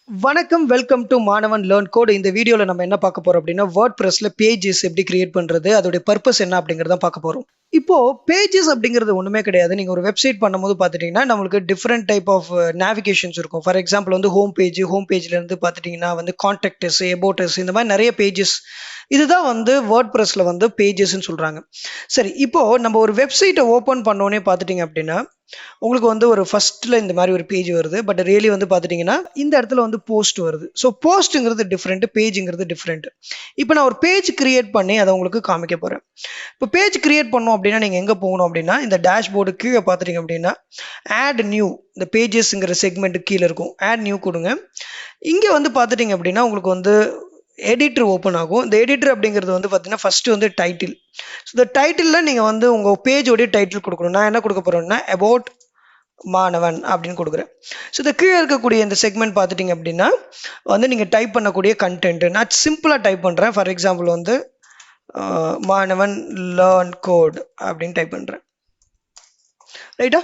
வணக்கம், welcome to மாணவன் learn code. இந்த வீடியோவில் நம்ம என்ன பார்க்க போறோம் அப்படின்னா, வேர்ட்பிரஸ்ல பேஜஸ் எப்படி கிரியேட் பண்றது, அதோட பர்பஸ் என்ன அப்படிங்கறத பார்க்க போறோம். இப்போ பேஜஸ் அப்படிங்கிறது ஒண்ணுமே கிடையாது. நீங்க ஒரு வெப்சைட் பண்ணும்போது பார்த்துட்டீங்கன்னா நம்மளுக்கு டிஃப்ரெண்ட் டைப் ஆஃப் நேவிகேஷன்ஸ் இருக்கும். ஃபார் எக்ஸாம்பிள் வந்து ஹோம் பேஜ்ல இருந்து பார்த்துட்டீங்கன்னா வந்து கான்டாக்டஸ், எபோட்டஸ், இந்த மாதிரி நிறைய பேஜஸ். இதுதான் வந்து வேர்ட்பிரஸ்ல வந்து பேஜஸ்ன்னு சொல்றாங்க. சரி, இப்போ நம்ம ஒரு வெப்சைட்டை ஓபன் பண்ணோன்னே பார்த்துட்டீங்க அப்படின்னா உங்களுக்கு வந்து ஒரு ஃபர்ஸ்ட்ல இந்த மாதிரி ஒரு பேஜ் வருது. பட் ரியலி வந்து பார்த்துட்டீங்கன்னா இந்த இடத்துல வந்து போஸ்ட் வருது. ஸோ போஸ்ட்டுங்கிறது டிஃப்ரெண்ட், பேஜுங்கிறது டிஃப்ரெண்ட். இப்போ நான் ஒரு பேஜ் கிரியேட் பண்ணி அதை உங்களுக்கு காமிக்க போறேன். இப்போ பேஜ் கிரியேட் பண்ணோம் அப்படின்னா நீங்க எங்க போகணும் அப்படின்னா, இந்த டேஷ்போர்டு கீழே பார்த்துட்டீங்க அப்படின்னா ஆட் நியூ, இந்த பேஜஸ்ங்கிற செக்மெண்ட் கீழே இருக்கும். ஆட் நியூ கொடுங்க. இங்க வந்து பார்த்துட்டீங்க அப்படின்னா உங்களுக்கு வந்து எடிட்டர் ஓப்பன் ஆகும். இந்த எடிட்டர் அப்படிங்கிறது வந்து பார்த்தீங்கன்னா ஃபர்ஸ்ட் வந்து டைட்டில். ஸோ இந்த டைட்டிலில் நீங்கள் வந்து உங்கள் பேஜோடைய டைட்டில் கொடுக்கணும். நான் என்ன கொடுக்க போகிறேன்னா அபவுட் மாணவன் அப்படின்னு கொடுக்குறேன். ஸோ இந்த கீழே இருக்கக்கூடிய இந்த செக்மெண்ட் பார்த்துட்டிங்க அப்படின்னா வந்து நீங்கள் டைப் பண்ணக்கூடிய கண்டென்ட் நான் சிம்பிளாக டைப் பண்ணுறேன். ஃபார் எக்ஸாம்பிள் வந்து மாணவன் லேர்ன் கோட் அப்படின்னு டைப் பண்ணுறேன். ரைட்டா?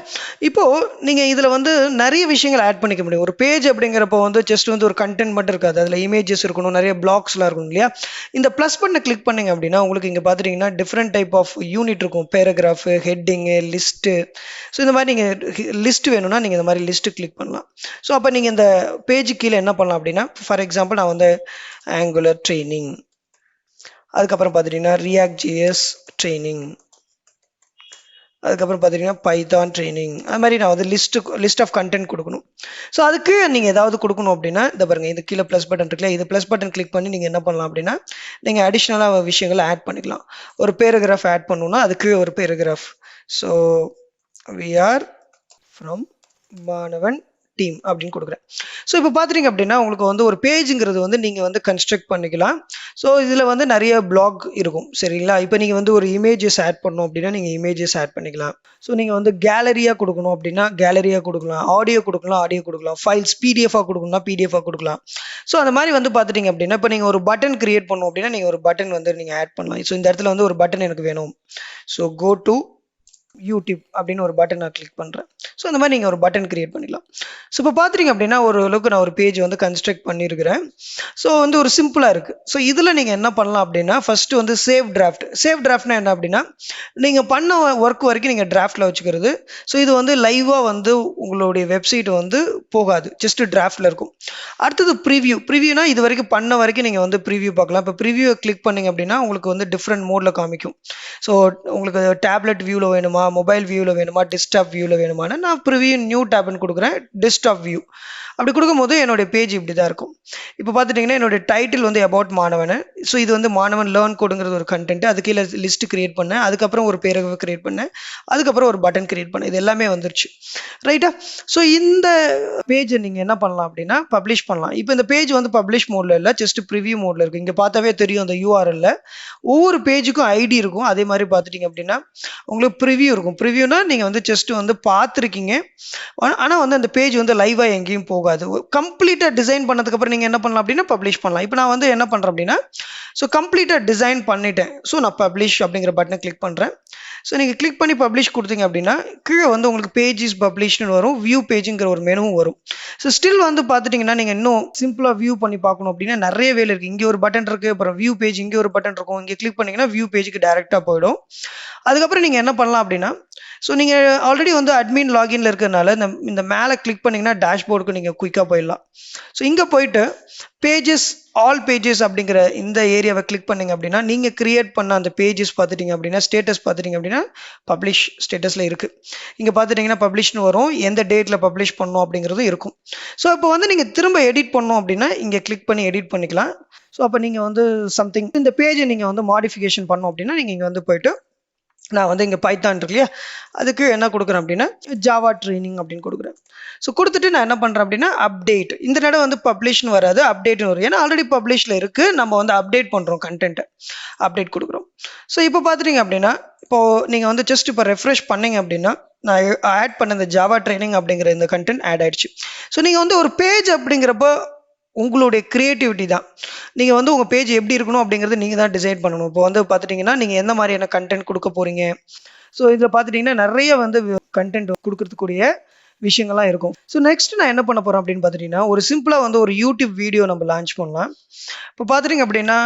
இப்போ நீங்க இதுல வந்து நிறைய விஷயங்கள் ஆட் பண்ணிக்க முடியும். ஒரு பேஜ் அப்படிங்கிறப்போ வந்து ஜஸ்ட் வந்து ஒரு கண்டென்ட் மட்டும் இருக்காது. அதுல இமேஜஸ் இருக்கணும், நிறைய பிளாக்ஸ்லாம் இருக்கணும் இல்லையா? இந்த ப்ளஸ் பட்டனை கிளிக் பண்ணீங்க அப்படின்னா உங்களுக்கு இங்க பாத்துட்டீங்கன்னா டிஃப்ரெண்ட் டைப் ஆஃப் யூனிட் இருக்கும். Paragraph, heading, list. ஸோ இந்த மாதிரி நீங்க லிஸ்ட் வேணும்னா நீங்க இந்த மாதிரி லிஸ்ட் கிளிக் பண்ணலாம். ஸோ அப்போ நீங்க இந்த பேஜ் கீழே என்ன பண்ணலாம் அப்படின்னா, ஃபார் எக்ஸாம்பிள் நான் வந்து ஆங்குலர் ட்ரைனிங், அதுக்கப்புறம் பார்த்துட்டீங்கன்னா ரியாக்ட் ஜேஎஸ் ட்ரைனிங், அதுக்கப்புறம் பார்த்தீங்கன்னா பைத்தான் ட்ரைனிங், அது மாதிரி நான் வந்து லிஸ்ட் ஆஃப் கண்டென்ட் கொடுக்கணும். ஸோ அதுக்கு நீங்கள் ஏதாவது கொடுக்கணும் அப்படின்னா இந்த பாருங்கள், இது கீழே ப்ளஸ் பட்டன் இருக்குல்ல, இது ப்ளஸ் பட்டன் கிளிக் பண்ணி நீங்கள் என்ன பண்ணலாம் அப்படின்னா நீங்கள் அடிஷ்னலாக விஷயங்களை ஆட் பண்ணிக்கலாம். ஒரு பேராகிராஃப் ஆட் பண்ணணும்னா அதுக்கு ஒரு paragraph. So we are from மாணவன் டீம் அப்படின்னு கொடுக்குறேன். ஸோ இப்போ பார்த்துட்டீங்க அப்படின்னா உங்களுக்கு வந்து ஒரு பேஜுங்கிறது வந்து நீங்கள் வந்து கன்ஸ்ட்ரக்ட் பண்ணிக்கலாம். ஸோ இதில் வந்து நிறைய பிளாக் இருக்கும் சரிங்களா? இப்போ நீங்கள் வந்து ஒரு இமேஜஸ் ஆட் பண்ணணும் அப்படின்னா நீங்கள் இமேஜஸ் ஆட் பண்ணிக்கலாம். ஸோ நீங்கள் வந்து கேலரியாக கொடுக்கணும் அப்படின்னா கேலரியாக கொடுக்கலாம், ஆடியோ கொடுக்கலாம், ஃபைல்ஸ் பிடிஎஃபாக கொடுக்கணும்னா பிடிஎஃபாக கொடுக்கலாம். ஸோ அந்த மாதிரி வந்து பார்த்துட்டீங்க அப்படின்னா இப்போ நீங்கள் ஒரு பட்டன் கிரியேட் பண்ணணும் அப்படின்னா நீங்கள் ஒரு பட்டன் வந்து நீங்கள் ஆட் பண்ணலாம். ஸோ இந்த இடத்துல வந்து ஒரு பட்டன் எனக்கு வேணும். ஸோ கோ டு யூடியூப் அப்படின்னு ஒரு பட்டன் நான் கிளிக் பண்ணுறேன். ஸோ அந்த மாதிரி நீங்கள் ஒரு பட்டன் கிரியேட் பண்ணிக்கலாம். ஸோ இப்போ பார்த்துட்டீங்க அப்படின்னா ஓரளவுக்கு நான் ஒரு பேஜ் வந்து கன்ஸ்ட்ரக்ட் பண்ணியிருக்கிறேன். ஸோ வந்து ஒரு சிம்பிளாக இருக்குது. ஸோ இதில் நீங்கள் என்ன பண்ணலாம் அப்படின்னா ஃபர்ஸ்ட் வந்து சேவ் டிராஃப்ட்னா என்ன அப்படின்னா நீங்கள் பண்ண ஒர்க் வரைக்கும் நீங்கள் டிராஃப்டில் வச்சுக்கிறது. ஸோ இது வந்து லைவாக வந்து உங்களுடைய வெப்சைட் வந்து போகாது, ஜஸ்ட் டிராஃப்டில் இருக்கும். அடுத்தது ப்ரிவியூனா இது வரைக்கும் பண்ண வரைக்கும் நீங்கள் வந்து ப்ரிவியூ பார்க்கலாம். இப்போ ப்ரிவியூவை கிளிக் பண்ணிங்க அப்படின்னா உங்களுக்கு வந்து டிஃப்ரெண்ட் மோடில் காமிக்கும். ஸோ உங்களுக்கு டேப்லெட் வியூவில் வேணுமா, மொபைல் வியூவில் வேணுமா, டெஸ்க்டாப் வியூவில் வேணுமான்னு நான் ப்ரிவியூ நியூ டேப்னு கொடுக்குறேன். டெஸ்க்டாப் வியூ அப்படி கொடுக்கும்போது என்னுடைய பேஜ் இப்படி தான் இருக்கும். இப்போ பார்த்துட்டிங்கன்னா என்னுடைய டைட்டில் வந்து அபவுட் மாணவன். ஸோ இது வந்து மாணவன் லேர்ன் கோடுங்கிறது ஒரு கண்டென்ட். அது கீழே லிஸ்ட் கிரியேட் பண்ணேன், அதுக்கப்புறம் ஒரு பேராகிராஃப் கிரியேட் பண்ணேன், அதுக்கப்புறம் ஒரு பட்டன் கிரியேட் பண்ணேன். இது எல்லாமே வந்துருச்சு ரைட்டா? ஸோ இந்த பேஜை நீங்கள் என்ன பண்ணலாம் அப்படின்னா பப்ளிஷ் பண்ணலாம். இப்போ இந்த பேஜ் வந்து பப்ளிஷ் மோடில் இல்லை, ஜஸ்ட் ப்ரிவியூ மோடில் இருக்குது. இங்கே பார்த்தாவே தெரியும் அந்த யூஆர்எல்ல ஒவ்வொரு பேஜுக்கும் ஐடி இருக்கும். அதே மாதிரி பார்த்துட்டிங்க அப்படின்னா உங்களுக்கு ப்ரிவியூ இருக்கும். ப்ரிவியூனா நீங்கள் வந்து ஜஸ்ட் வந்து பார்த்துருக்கீங்க, ஆனால் வந்து அந்த பேஜ் வந்து லைவாக எங்கேயும் போகாது. கம்ப்ளீட்டாக டிசைன் பண்ணதுக்கப்புறம் நீங்கள் என்ன பண்ணலாம் அப்படின்னா பப்ளிஷ் பண்ணலாம். இப்போ நான் வந்து என்ன பண்ணுறேன் அப்படின்னா ஸோ கம்ப்ளீட்டாக டிசைன் பண்ணிட்டேன். ஸோ நான் பப்ளிஷ் அப்படிங்கிற பட்டனை கிளிக் பண்ணுறேன். ஸோ நீங்கள் கிளிக் பண்ணி பப்ளிஷ் கொடுத்தீங்க அப்படின்னா கீழே வந்து உங்களுக்கு பேஜ் இஸ் பப்ளிஷ்னு வரும், வியூ பேஜுங்கிற ஒரு மெனுவும் வரும். ஸோ ஸ்டில் வந்து பார்த்துட்டிங்கன்னா நீங்கள் இன்னும் சிம்பிளாக வியூ பண்ணி பார்க்கணும் அப்படின்னா நிறைய வேலை இருக்குது. இங்கே ஒரு பட்டன் இருக்குது, அப்புறம் வியூ பேஜ் இங்கே ஒரு பட்டன் இருக்கும். இங்கே கிளிக் பண்ணிங்கன்னா வியூ பேஜுக்கு டேரெக்டாக போயிடும். அதுக்கப்புறம் நீங்கள் என்ன பண்ணலாம் அப்படின்னா ஸோ நீங்கள் ஆல்ரெடி வந்து அட்மின் லாகின்ல இருக்கிறதுனால இந்த மேலே கிளிக் பண்ணிங்கன்னா டேஷ்போர்டுக்கு நீங்கள் குயிக்காக போயிடலாம். ஸோ இங்கே போயிட்டு பேஜஸ், ஆல் பேஜஸ் அப்படிங்கிற இந்த ஏரியாவை கிளிக் பண்ணிங்க அப்படின்னா நீங்கள் கிரியேட் பண்ண அந்த பேஜஸ் பார்த்துட்டிங்க அப்படின்னா ஸ்டேட்டஸ் பார்த்துட்டிங்க அப்படின்னா பப்ளிஷ் ஸ்டேட்டஸில் இருக்குது. இங்கே பார்த்துட்டிங்கன்னா பப்ளிஷ்னு வரும், எந்த டேட்டில் பப்ளிஷ் பண்ணணும் அப்படிங்கிறதும் இருக்கும். ஸோ இப்போ வந்து நீங்கள் திரும்ப எடிட் பண்ணணும் அப்படின்னா இங்கே கிளிக் பண்ணி எடிட் பண்ணிக்கலாம். ஸோ அப்போ நீங்கள் வந்து சம்திங் இந்த பேஜை நீங்கள் வந்து மாடிஃபிகேஷன் பண்ணணும் அப்படின்னா நீங்கள் இங்கே வந்து போயிட்டு நான் வந்து இங்கே பைத்தான் இருக்கு இல்லையா, அதுக்கு என்ன கொடுக்குறேன் அப்படின்னா ஜாவா ட்ரைனிங் அப்படின்னு கொடுக்குறேன். ஸோ கொடுத்துட்டு நான் என்ன பண்ணுறேன் அப்படின்னா அப்டேட், இந்த தடவை வந்து பப்ளிஷ்னு வராது, அப்டேட்னு வரும். ஏன்னா ஆல்ரெடி பப்ளிஷில் இருக்குது, நம்ம வந்து அப்டேட் பண்ணுறோம், கண்டென்ட்டை அப்டேட் கொடுக்குறோம். ஸோ இப்போ பார்த்துட்டீங்க அப்படின்னா இப்போது நீங்கள் வந்து ஜஸ்ட் இப்போ ரெஃப்ரெஷ் பண்ணிங்க அப்படின்னா நான் ஆட் பண்ண இந்த ஜாவா ட்ரைனிங் அப்படிங்கிற இந்த கண்டென்ட் ஆட் ஆயிடுச்சு. ஸோ நீங்கள் வந்து ஒரு பேஜ் அப்படிங்கிறப்போ உங்களுடைய கிரியேட்டிவிட்டி தான். நீங்கள் வந்து உங்கள் பேஜ் எப்படி இருக்கணும் அப்படிங்கிறது நீங்கள் தான் டிசைட் பண்ணணும். இப்போ வந்து பார்த்துட்டிங்கன்னா நீங்கள் எந்த மாதிரியான கண்டென்ட் கொடுக்க போகிறீங்க. ஸோ இதில் பார்த்துட்டிங்கன்னா நிறைய வந்து கண்டென்ட் கொடுக்கறதுக்குரிய விஷயங்கள்லாம் இருக்கும். ஸோ நெக்ஸ்ட் நான் என்ன பண்ண போறேன் அப்படின்னு பார்த்துட்டீங்கன்னா, ஒரு சிம்பிளா வந்து ஒரு யூடியூப் வீடியோ நம்ம லான்ச் பண்ணலாம். இப்போ பார்த்துட்டீங்க அப்படின்னா,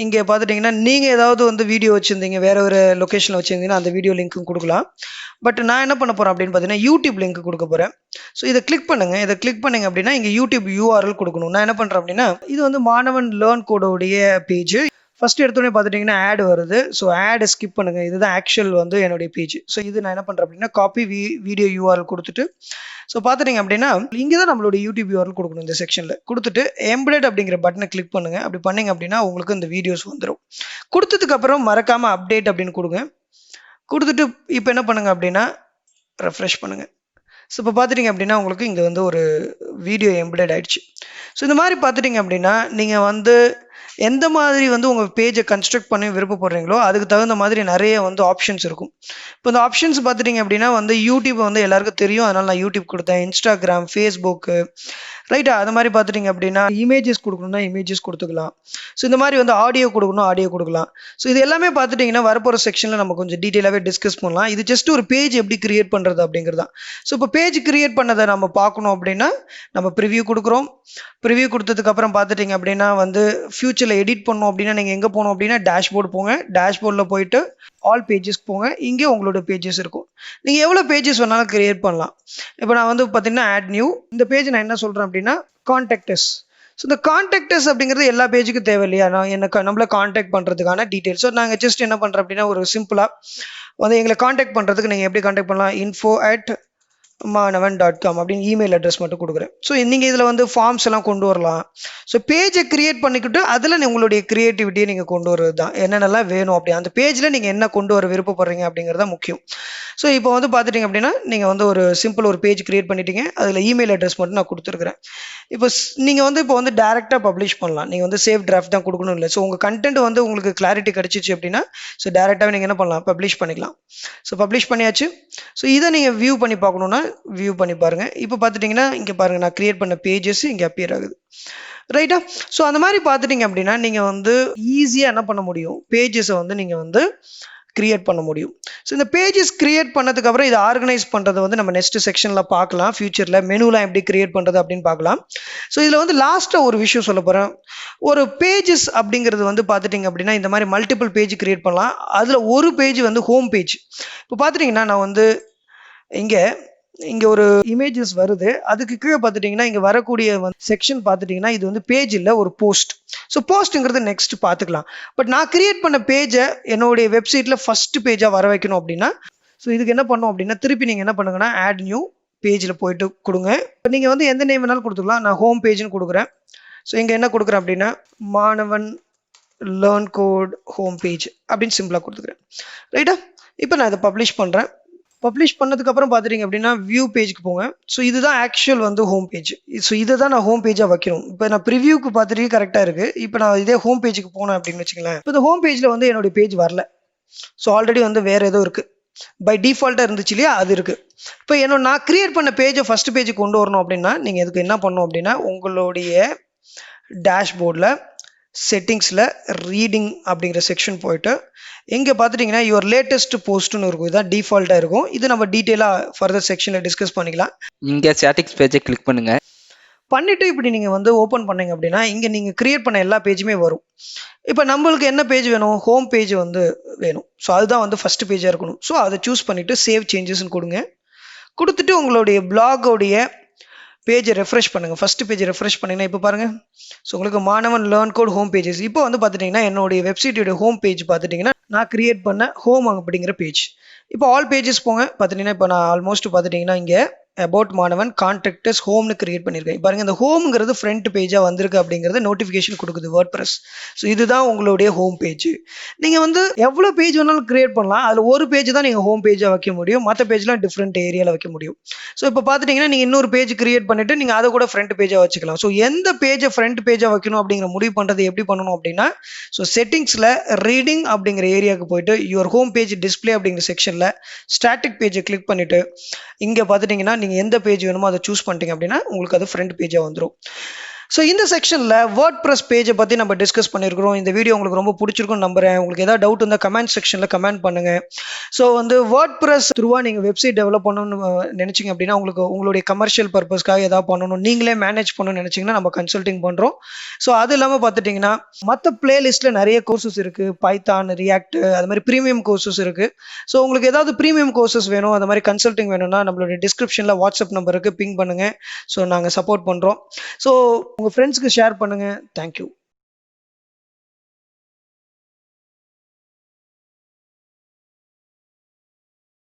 இங்க பார்த்துட்டீங்கன்னா, நீங்க ஏதாவது வந்து வீடியோ வச்சிருந்தீங்க, வேற ஒரு லொகேஷன்ல வச்சிருந்தீங்கன்னா, அந்த வீடியோ லிங்க்கும் குடுக்கலாம். பட் நான் என்ன பண்ண போறேன் அப்படின்னு பார்த்தீங்கன்னா, யூடியூப் லிங்க் குடுக்க போறேன். ஸோ இத கிளிக் பண்ணுங்க. இத கிளிக் பண்ணீங்க அப்படின்னா, இங்க யூடியூப் URL குடுக்கணும். நான் என்ன பண்றேன் அப்படின்னா, இது வந்து மாணவன் லேர்ன் கோடோடைய பேஜ். ஃபர்ஸ்ட் எடுத்தோனே பார்த்துட்டீங்கன்னா ஆட் வருது. ஸோ ஆட ஸ்கிப் பண்ணுங்க. இதுதான் ஆக்சுவல் வந்து என்னுடைய பேஜ். ஸோ இது நான் என்ன பண்றேன் அப்படின்னா, காப்பி வீடியோ URL குடுத்துட்டு, ஸோ பார்த்துட்டீங்க அப்படின்னா, இங்க தான் நம்மளுடைய யூடியூப் URL குடுக்கணும் இந்த செக்ஷன்ல. குடுத்துட்டு எம்பெடட் அப்படிங்கிற பட்டன கிளிக் பண்ணுங்க. அப்படி பண்ணீங்க அப்படின்னா, உங்களுக்கு இந்த வீடியோஸ் வந்துரும். குடுத்ததுக்கு அப்புறம் மறக்காம அப்டேட் அப்படின்னு குடுங்க. குடுத்துட்டு இப்ப என்ன பண்ணுங்க அப்படின்னா, ரெஃப்ரெஷ் பண்ணுங்க. ஸோ இப்போ பார்த்துட்டீங்க அப்படின்னா, உங்களுக்கு இங்க வந்து ஒரு வீடியோ எம்பெடட் ஆயிடுச்சு. ஸோ இந்த மாரி பார்த்துட்டீங்க அப்படின்னா, நீங்க வந்து எந்த மாதிரி வந்து உங்க பேஜ கன்ஸ்ட்ரக்ட் பண்ண விருப்பப்படுறீங்களோ, அதுக்கு தகுந்த மாதிரி நெறைய வந்து ஆப்ஷன்ஸ் இருக்கும். இப்போ இந்த ஆப்ஷன்ஸ் பார்த்துட்டீங்க அப்படின்னா வந்து யூடியூப் வந்து எல்லாருக்கும் தெரியும். அதனால நான் யூடியூப் குடுத்தேன். Instagram, Facebook ரைட்டா? அது மாரி பார்த்துட்டீங்க அப்படின்னா, இமேஜஸ் குடுக்கணும்னா இமேஜஸ் குடுத்துக்கலாம். ஸோ இந்த மாரி வந்து ஆடியோ குடுக்கணும், ஆடியோ குடுக்கலாம். ஸோ இது எல்லாமே பார்த்துட்டீங்கன்னா, வரப்போற செக்ஷன்ல நம்ம கொஞ்சம் டீட்டெயிலாவே டிஸ்கஸ் பண்ணலாம். இது ஜஸ்ட் ஒரு பேஜ் எப்படி கிரியேட் பண்றது அப்படிங்கிறது தான். ஸோ இப்போ பேஜ் கிரியேட் பண்ணத நம்ம பார்க்கணும் அப்படின்னா, நம்ம ப்ரிவ்யூ குடுக்குறோம். ப்ரிவ்யூ குடுத்ததுக்கு அப்புறம் பார்த்துட்டீங்க அப்படின்னா வந்து, ஃபியூச்சர்ல எடிட் பண்ணணும் அப்படின்னா, நீங்க எங்க போணும் அப்படின்னா, டேஷ்போர்ட் போங்க. டேஷ்போர்ட்ல போயிட்டு ஆல் பேஜஸ்க்கு போங்க. இங்கே உங்களோட பேஜஸ் இருக்கும். நீங்க எவ்வளோ பேஜஸ் வேணாலும் கிரியேட் பண்ணலாம். இப்போ நான் வந்து பார்த்தீங்கன்னா, ஆட் நியூ இந்த பேஜ் நான் என்ன சொல்றேன் அப்படின்னா, கான்டாக்ட் அஸ். ஸோ இந்த கான்டாக்ட் அஸ் அப்படிங்கிறது எல்லா பேஜுக்கும் தேவை இல்லையா? நான் எனக்கு நம்மள கான்டாக்ட் பண்றதுக்கான டீடைல்ஸ். ஸோ நாங்க ஜஸ்ட் என்ன பண்றோம் அப்படின்னா, ஒரு சிம்பிளா வந்து எங்கள கான்டாக்ட் பண்றதுக்கு நீங்க எப்படி கான்டாக்ட் பண்ணலாம்? info@maanavan.com அப்படின்னு இமெயில் அட்ரஸ் மட்டும் குடுக்குறேன். ஸோ நீங்க இதுல வந்து ஃபார்ம்ஸ் எல்லாம் கொண்டு வரலாம். ஸோ பேஜ கிரியேட் பண்ணிக்கிட்டு அதுல உங்களுடைய கிரியேட்டிவிட்டியை நீங்க கொண்டு வரது தான். என்னென்னலாம் வேணும் அப்படி அந்த பேஜ்ல நீங்க என்ன கொண்டு வர விருப்பப்படுறீங்க அப்படிங்கிறது தான் முக்கியம். ஸோ இப்போ வந்து பார்த்துட்டீங்க அப்படின்னா, நீங்க வந்து ஒரு சிம்பிள் ஒரு பேஜ் கிரியேட் பண்ணிட்டீங்க. அதுல இமெயில் அட்ரஸ் மட்டும் நான் குடுத்துருக்கிறேன். இப்போ நீங்க வந்து இப்போ வந்து டைரக்டா பப்ளிஷ் பண்ணலாம். நீங்க வந்து சேவ் டிராஃப்ட் தான் குடுக்கணும் இல்ல. ஸோ உங்க கன்டென்ட் வந்து உங்களுக்கு கிளாரிட்டி கிடைச்சிச்சு அப்படின்னா, ஸோ டைரக்டாவே நீங்க என்ன பண்ணலாம்? பப்ளிஷ் பண்ணிக்கலாம். ஸோ பப்ளிஷ் பண்ணியாச்சு. ஸோ இத நீங்க வியூ பண்ணி பார்க்கணும்னா, வியூ பண்ணி பாருங்க. இப்போ பார்த்துட்டீங்கன்னா, இங்க பாருங்க நான் கிரியேட் பண்ண பேஜஸ் இங்க அப்பியர் ஆகுது. ரைட்டா? ஸோ அந்த மாரி பார்த்துட்டீங்க அப்படின்னா, நீங்க வந்து ஈஸியா என்ன பண்ண முடியும்? பேஜஸ வந்து நீங்க வந்து கிரியேட் பண்ண முடியும். ஸோ இந்த பேஜஸ் கிரியேட் பண்ணதுக்கு அப்புறம் இதை ஆர்கனைஸ் பண்றதை வந்து நம்ம நெக்ஸ்ட் செக்ஷன்ல பார்க்கலாம். ஃபியூச்சர்ல மெனுலாம் எப்படி கிரியேட் பண்றது அப்படின்னு பார்க்கலாம். ஸோ இதுல வந்து லாஸ்டா ஒரு விஷயம் சொல்ல போறேன். ஒரு பேஜஸ் அப்படிங்கிறது வந்து பார்த்துட்டீங்க அப்படின்னா, இந்த மாதிரி மல்டிபிள் பேஜ் கிரியேட் பண்ணலாம். அதுல ஒரு பேஜ் வந்து ஹோம் பேஜ். இப்போ பார்த்துட்டீங்கன்னா நான் வந்து இங்க இங்க ஒரு இமேஜஸ் வருது. அதுக்கு கீழே பார்த்துட்டீங்கன்னா, இங்க வரக்கூடிய செக்ஷன் பார்த்துட்டீங்கன்னா, இது வந்து பேஜ் இல்ல ஒரு போஸ்ட். ஸோ போஸ்ட்ங்கிறது நெக்ஸ்ட் பார்த்துக்கலாம். பட் நான் கிரியேட் பண்ண பேஜை என்னுடைய வெப்சைட்ல ஃபர்ஸ்ட் பேஜா வர வைக்கணும் அப்படின்னா, ஸோ இதுக்கு என்ன பண்ணணும் அப்படின்னா, திருப்பி நீங்க என்ன பண்ணுங்கன்னா, ஆட் நியூ பேஜ்ல போயிட்டு கொடுங்க. நீங்க வந்து எந்த நேம் வேணாலும் கொடுத்துக்கலாம். நான் ஹோம் பேஜ்னு கொடுக்குறேன். ஸோ இங்க என்ன கொடுக்குறேன் அப்படின்னா, மாணவன் லேர்ன் கோட் ஹோம் பேஜ் அப்படின்னு சிம்பிளா கொடுத்துக்கிறேன். ரைட்டா? இப்போ நான் இதை பப்ளிஷ் பண்றேன். பப்ளிஷ் பண்ணதுக்கு அப்புறம் பார்த்துட்டீங்க அப்படின்னா வியூ பேஜ்க்கு போங்க. ஸோ இதுதான் ஆக்சுவல் வந்து ஹோம் பேஜ். ஸோ இதை தான் நான் ஹோம் பேஜாக வைக்கணும். இப்போ நான் ப்ரிவியூக்கு பார்த்துட்டு கரெக்டாக இருக்கு. இப்போ நான் இதே ஹோம் பேஜுக்கு போனேன் அப்படின்னு வச்சுங்களேன். இப்போ இந்த ஹோம் பேஜில் வந்து என்னுடைய பேஜ் வரல. ஸோ ஆல்ரெடி வந்து வேற ஏதோ இருக்கு. பை டிஃபால்ட்டாக இருந்துச்சு இல்லையா, அது இருக்கு. இப்போ நான் கிரியேட் பண்ண பேஜை ஃபர்ஸ்ட் பேஜுக்கு கொண்டு வரணும் அப்படின்னா நீங்கள் இதுக்கு என்ன பண்ணணும் அப்படின்னா, உங்களுடைய டேஷ்போர்டில் செட்டிங்ஸில் ரீடிங் அப்படிங்கிற செக்ஷன் போயிட்டு இங்கே பார்த்துட்டிங்கன்னா யுவர் லேட்டஸ்ட் போஸ்ட்னு இருக்கும். இதுதான் டிஃபால்ட்டாக இருக்கும். இது நம்ம டீட்டெயிலாக ஃபர்தர் செக்ஷனில் டிஸ்கஸ் பண்ணிக்கலாம். இங்கே ஸ்டாட்டிக்ஸ் பேஜை கிளிக் பண்ணுங்க. பண்ணிட்டு இப்படி நீங்கள் வந்து ஓப்பன் பண்ணீங்க அப்படின்னா இங்கே நீங்கள் கிரியேட் பண்ண எல்லா பேஜுமே வரும். இப்போ நம்மளுக்கு என்ன பேஜ் வேணும்? ஹோம் பேஜ் வந்து வேணும். ஸோ அதுதான் வந்து ஃபர்ஸ்ட் பேஜாக இருக்கணும். ஸோ அதை சூஸ் பண்ணிவிட்டு சேவ் சேஞ்சஸ்ன்னு கொடுங்க. கொடுத்துட்டு உங்களுடைய பிளாகோடைய பேஜை ரெஃப்ரெஷ் பண்ணுங்க. ஃபர்ஸ்ட் பேஜ் ரெஃப்ரெஷ் பண்ணீங்கன்னா இப்போ பாருங்க. ஸோ உங்களுக்கு மாணவன் லேர்ன் கோட் ஹோம் பேஜஸ். இப்போ வந்து பார்த்துட்டிங்கன்னா என்னுடைய வெப்சைட்டோட ஹோம் பேஜ் பார்த்துட்டிங்கன்னா நான் கிரியேட் பண்ண ஹோம் அப்படிங்கிற பேஜ். இப்போ ஆல் பேஜஸ் போங்க. பார்த்துட்டிங்கன்னா இப்போ நான் ஆல்மோஸ்ட் பார்த்துட்டிங்கன்னா இங்கே அபவுட் மாணவன் கான்டாக்டஸ் ஹோம்னு கிரியேட் பண்ணியிருக்கேன். பாருங்க இந்த ஹோம்ங்கிறது ஃப்ரண்ட் பேஜாக வந்திருக்கு அப்படிங்கிறது நோட்டிஃபிகேஷன் கொடுக்குது WordPress. ஸோ இதுதான் உங்களுடைய ஹோம் பேஜ். நீங்கள் வந்து எவ்வளோ பேஜ் வேணாலும் கிரியேட் பண்ணலாம். அதில் ஒரு பேஜ் தான் நீங்கள் ஹோம் பேஜாக வைக்க முடியும். மற்ற பேஜ்லாம் டிஃப்ரெண்ட் ஏரியாவில் வைக்க முடியும். ஸோ இப்போ பார்த்துட்டிங்கன்னா நீங்கள் இன்னொரு பேஜ் கிரியேட் பண்ணிட்டு நீங்கள் அதை கூட ஃப்ரண்ட் பேஜாக வச்சுக்கலாம். ஸோ எந்த பேஜை ஃப்ரண்ட் பேஜாக வைக்கணும் அப்படிங்கிற முடிவு பண்ணுறது எப்படி பண்ணணும் அப்படின்னா, ஸோ செட்டிங்ஸில் ரீடிங் அப்படிங்கிற ஏரியாவுக்கு போயிட்டு யுவர் ஹோம் பேஜ் டிஸ்பிளே அப்படிங்கிற செக்ஷனில் ஸ்டாட்டிக் பேஜை கிளிக் பண்ணிட்டு இங்கே பார்த்துட்டிங்கன்னா நீங்கள் எந்த பேஜ் வேணுமோ அதை சூஸ் பண்ணிட்டீங்க அப்படின்னா உங்களுக்கு அது ஃப்ரண்ட் பேஜாக வந்துடும். ஸோ இந்த செக்ஷனில் WordPress பேஜை பற்றி நம்ம டிஸ்கஸ் பண்ணியிருக்கிறோம். இந்த வீடியோ உங்களுக்கு ரொம்ப பிடிச்சிருக்குன்னு நம்புறேன். உங்களுக்கு ஏதாவது டவுட் இருந்தால் கமெண்ட் செக்ஷனில் கமெண்ட் பண்ணுங்கள். ஸோ வந்து WordPress த்ரூவாக நீங்கள் வெப்சைட் டெவலப் பண்ணணும்னு நினச்சிங்க அப்படின்னா, உங்களுக்கு உங்களுடைய கமர்ஷியல் பர்பஸ்க்காக ஏதாவது பண்ணணும், நீங்களே மேனேஜ் பண்ணணும்னு நினச்சிங்கன்னா நம்ம கன்சல்டிங் பண்ணுறோம். ஸோ அது இல்லாமல் பார்த்துட்டிங்கன்னா மற்ற பிளேலிஸ்ட்டில் நிறைய கோர்சஸ் இருக்குது. பைத்தான், ரியாக்ட், அது மாதிரி ப்ரீமியம் கோர்சஸ் இருக்குது. ஸோ உங்களுக்கு ஏதாவது ப்ரீமியம் கோர்சஸ் வேணும், அந்த மாதிரி கன்சல்டிங் வேணும்னா நம்மளுடைய டிஸ்கிரிப்ஷனில் வாட்ஸ்அப் நம்பருக்கு பிங் பண்ணுங்கள். ஸோ நாங்கள் சப்போர்ட் பண்ணுறோம். ஸோ உங்கள் ஃப்ரெண்ட்ஸ்க்கு ஷேர் பண்ணுங்கள். தேங்க்யூ.